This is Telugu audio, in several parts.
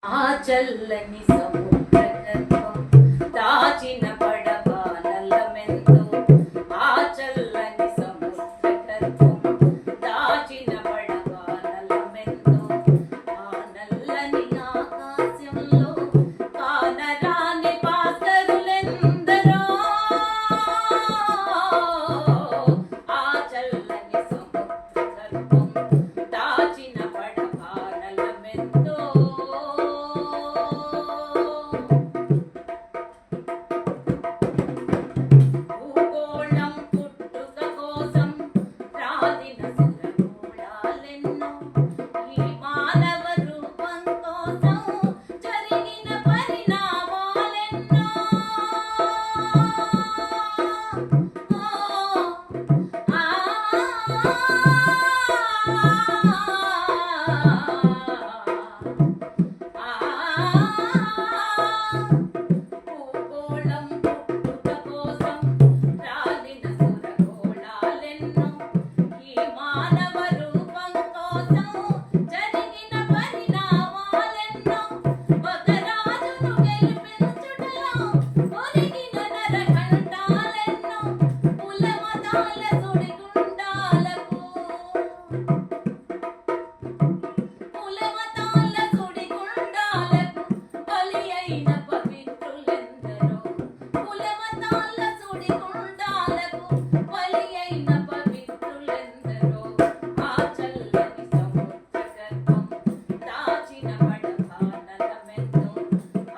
ఆ చల్లని సముద్రగర్భం దాచిన పడబాలమెంతో ఆ చల్లని సముద్రగర్భం దాచిన పడబాలమెంతో ఆ నల్లని ఆకాశంలో కానరాని భాస్కరులెందరో ఆ చల్లని సముద్రగర్భం దాచిన పడబాలమెంతో భూగోళం పుట్టుక కోసం రాలిన సురగోళాలెన్నో ఈ మానవ రూపం కోసం జరిగిన పరిణామాలెన్నో భూగోళం పుట్టుక కోసం రాలిన సురగోళాలెన్నో ఈ మానవ రూపం కోసం జరిగిన పరిణామాలెన్నో ఒక రాజును గెలిపించుటలో ఒరిగిన నరకంఠాలెన్నో కులమతాల సుడిగుండాలకు బలి అయిన పవిత్రులెందరో కులమతాల సుడిగుండాలకు బలి అయిన పవిత్రులెందరో ఆ చల్లని సముద్రగర్భం దాచిన పడబాలమెంతో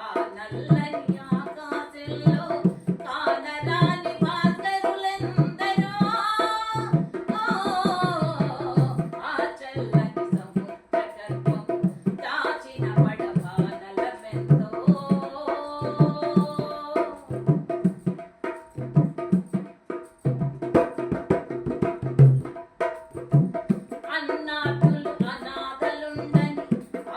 ఆ నల్లని ఆకాశంలో కానరాని భాస్కరులెందరో ఆ చల్లని సముద్రగర్భం దాచిన పడబాలమెంతో అన్నార్థులు అనాథలుండని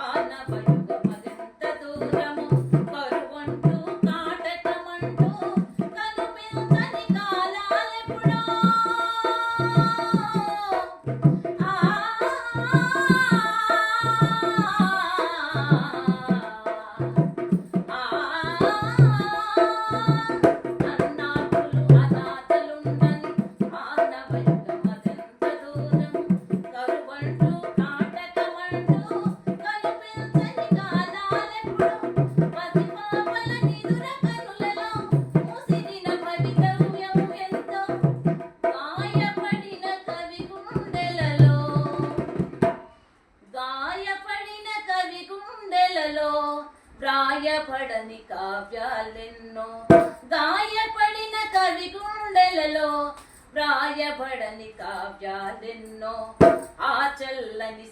ఆనవయుగమదెంత దూరము కరువంటూ కాటకమంటూ కనిపించని కాలాలెప్పుడో అన్నార్థులు అనాథలుండని ఆనవయుగమదెంత దూరము కరువంటూ కాటకమంటూ కనిపించని కాలాలెప్పుడో పసిపాపల నిదుర కనులలో ముసిరిన భవితవ్యం ఎంతో గాయపడిన కవి గుండెలలో వ్రాయపడని కావ్యాలెన్నో గాయపడిన కవి గుండెలలో వ్రాయపడని కావ్యాలెన్నో ఆ చల్లని